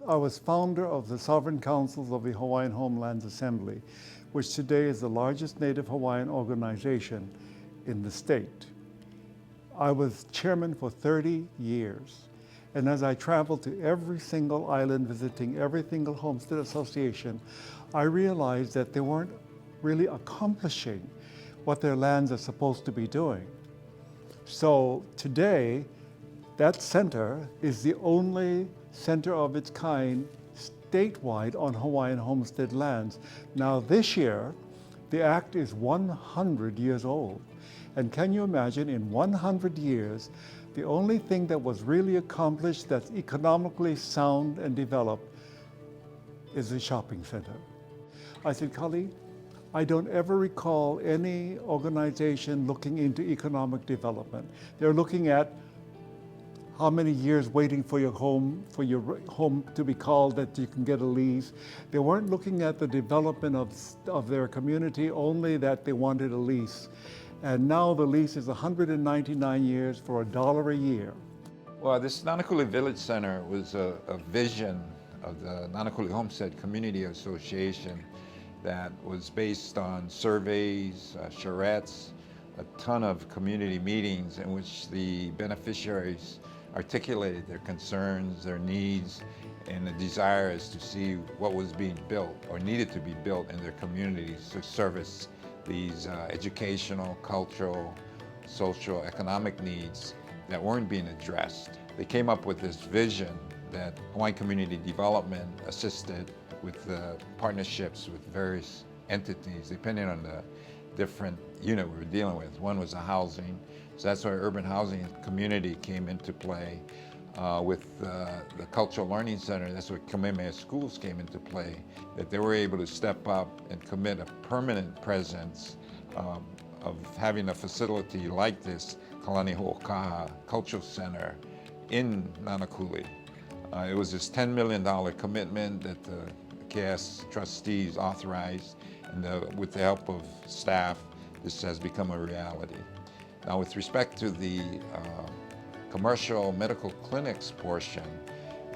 I was founder of the Sovereign Councils of the Hawaiian Homelands Assembly, which today is the largest Native Hawaiian organization in the state. I was chairman for 30 years. And as I traveled to every single island, visiting every single homestead association, I realized that they weren't really accomplishing what their lands are supposed to be doing. So today, that center is the only center of its kind statewide on Hawaiian homestead lands. Now this year, the act is 100 years old. And can you imagine, in 100 years, the only thing that was really accomplished that's economically sound and developed is a shopping center. I said, Kali, I don't ever recall any organization looking into economic development. They're looking at how many years waiting for your home to be called that you can get a lease. They weren't looking at the development of their community, only that they wanted a lease. And now the lease is 199 years for $1 a year. Well, this Nanakuli Village Center was a vision of the Nanakuli Homestead Community Association that was based on surveys, charrettes, a ton of community meetings in which the beneficiaries articulated their concerns, their needs, and the desires to see what was being built or needed to be built in their communities to service these educational, cultural, social, economic needs that weren't being addressed. They came up with this vision that Hawaiian Community Development assisted with partnerships with various entities, depending on the different unit we were dealing with. One was the housing, so that's where urban housing community came into play. With the Cultural Learning Center, that's where Kamehameha Schools came into play, that they were able to step up and commit a permanent presence of having a facility like this Kalani Ho'okaha Cultural Center in Nanakuli. It was this $10 million commitment that the KS trustees authorized, and with the help of staff, this has become a reality. Now, with respect to the commercial medical clinics portion,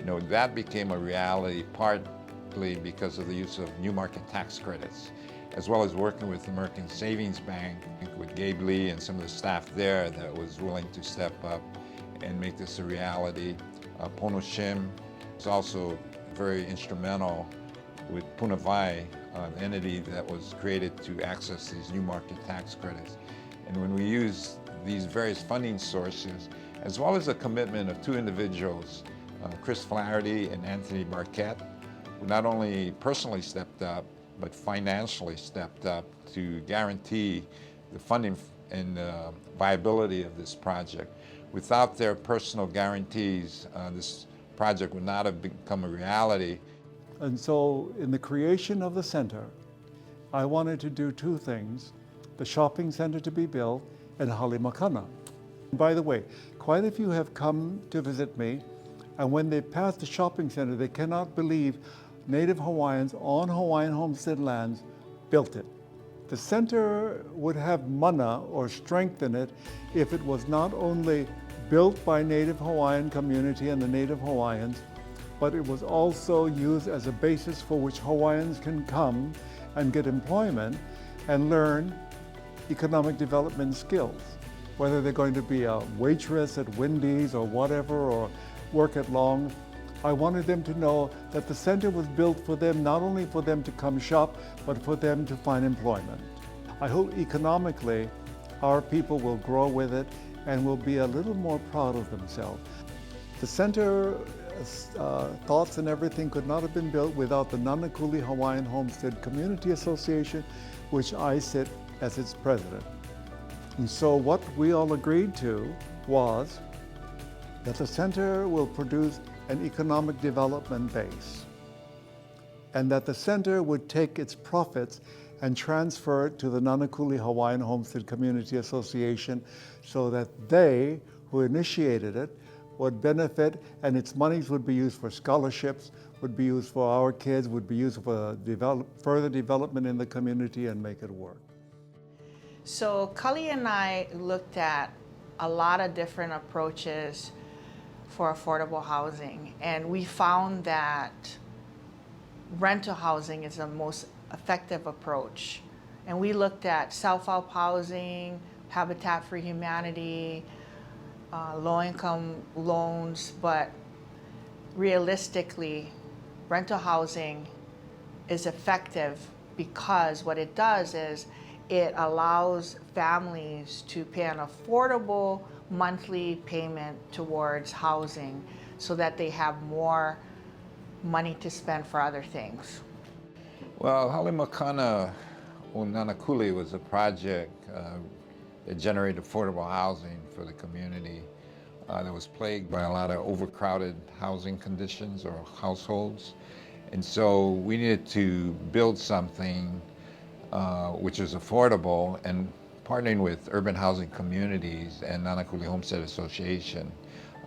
that became a reality partly because of the use of new market tax credits, as well as working with American Savings Bank, with Gabe Lee and some of the staff there that was willing to step up and make this a reality. Pono Shim is also very instrumental with Punavai, an entity that was created to access these new market tax credits. And when we use these various funding sources, as well as the commitment of two individuals, Chris Flaherty and Anthony Barquette, who not only personally stepped up, but financially stepped up to guarantee the funding and viability of this project. Without their personal guarantees, this project would not have become a reality. And so in the creation of the center, I wanted to do two things: the shopping center to be built and Halimakana. By the way, quite a few have come to visit me, and when they pass the shopping center, they cannot believe Native Hawaiians on Hawaiian homestead lands built it. The center would have mana or strength in it if it was not only built by Native Hawaiian community and the Native Hawaiians, but it was also used as a basis for which Hawaiians can come and get employment and learn economic development skills. Whether they're going to be a waitress at Wendy's or whatever, or work at Long, I wanted them to know that the center was built for them, not only for them to come shop, but for them to find employment. I hope economically our people will grow with it and will be a little more proud of themselves. The center thoughts and everything could not have been built without the Nanakuli Hawaiian Homestead Community Association, which I sit as its president. And so what we all agreed to was that the center will produce an economic development base, and that the center would take its profits and transfer it to the Nanakuli Hawaiian Homestead Community Association so that they, who initiated it, would benefit, and its monies would be used for scholarships, would be used for our kids, would be used for further development in the community and make it work. So Kali and I looked at a lot of different approaches for affordable housing. And we found that rental housing is the most effective approach. And we looked at self-help housing, Habitat for Humanity, low-income loans, but realistically, rental housing is effective because what it does is it allows families to pay an affordable monthly payment towards housing so that they have more money to spend for other things. Well, Halimakana o Nanakuli was a project that generated affordable housing for the community that was plagued by a lot of overcrowded housing conditions or households. And so we needed to build something which is affordable, and partnering with urban housing communities and Nanakuli Homestead Association,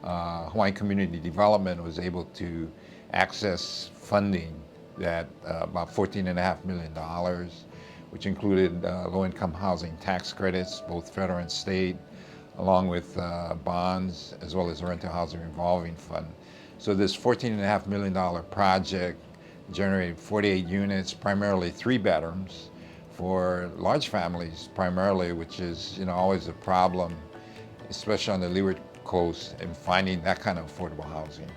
Hawaiian Community Development was able to access funding that about $14.5 million, which included low-income housing tax credits, both federal and state, along with bonds, as well as a rental housing revolving fund. So this $14.5 million project generated 48 units, primarily 3 bedrooms, for large families primarily, which is always a problem, especially on the Leeward Coast, in finding that kind of affordable housing.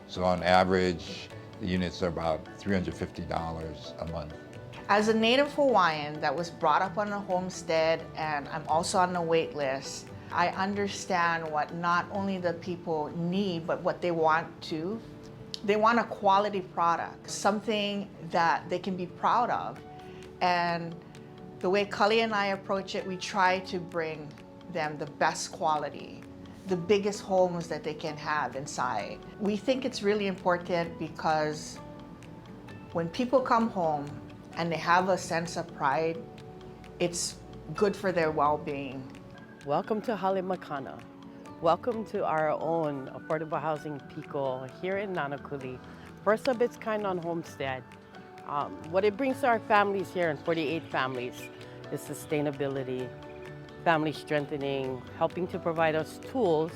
So on average, the units are about $350 a month. As a native Hawaiian that was brought up on a homestead, and I'm also on the wait list, I understand what not only the people need, but what they want too. They want a quality product, something that they can be proud of. And the way Kali and I approach it, we try to bring them the best quality, the biggest homes that they can have inside. We think it's really important because when people come home and they have a sense of pride, it's good for their well-being. Welcome to Halimakana. Welcome to our own affordable housing pico here in Nanakuli, first of its kind on Homestead. What it brings to our families here, and 48 families, is sustainability, family strengthening, helping to provide us tools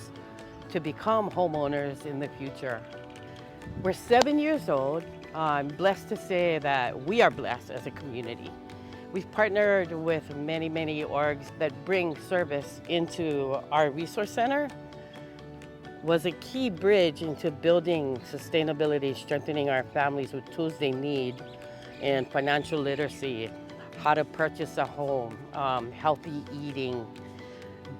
to become homeowners in the future. We're 7 years old. I'm blessed to say that we are blessed as a community. We've partnered with many orgs that bring service into our resource center. Was a key bridge into building sustainability, strengthening our families with tools they need in financial literacy, how to purchase a home, healthy eating,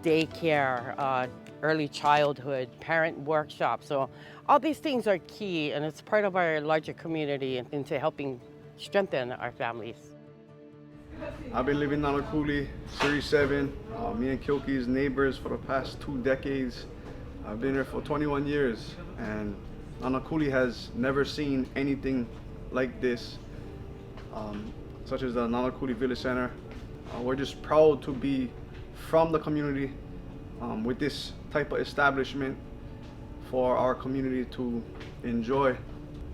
daycare, early childhood, parent workshops. So all these things are key, and it's part of our larger community into helping strengthen our families. I've been living in Nanakuli, Series 7. Me and Kyoki's neighbors for the past 2 decades. I've been here for 21 years, and Nanakuli has never seen anything like this, such as the Nanakuli Village Center. We're just proud to be from the community with this type of establishment for our community to enjoy.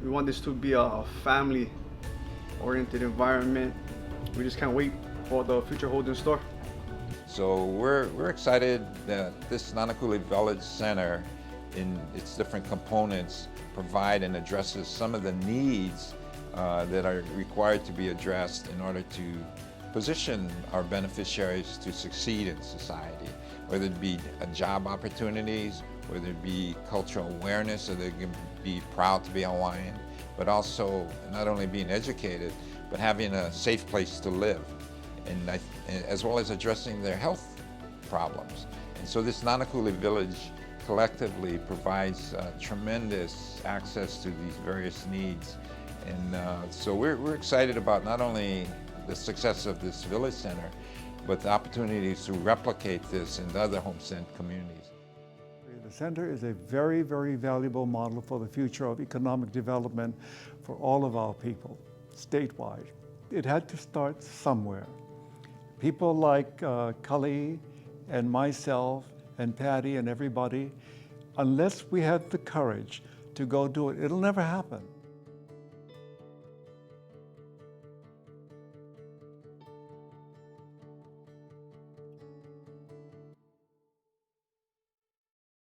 We want this to be a family-oriented environment. We just can't wait for the future holds in store. So we're excited that this Nanakuli Village Center, in its different components, provide and addresses some of the needs that are required to be addressed in order to position our beneficiaries to succeed in society, whether it be job opportunities, whether it be cultural awareness so they can be proud to be Hawaiian, but also not only being educated, but having a safe place to live, and as well as addressing their health problems. And so this Nanakuli Village collectively provides tremendous access to these various needs. And so we're excited about not only the success of this village center, but the opportunities to replicate this in other homestead communities. The center is a very valuable model for the future of economic development for all of our people, statewide. It had to start somewhere. People like Kali and myself and Patty and everybody, unless we have the courage to go do it, it'll never happen.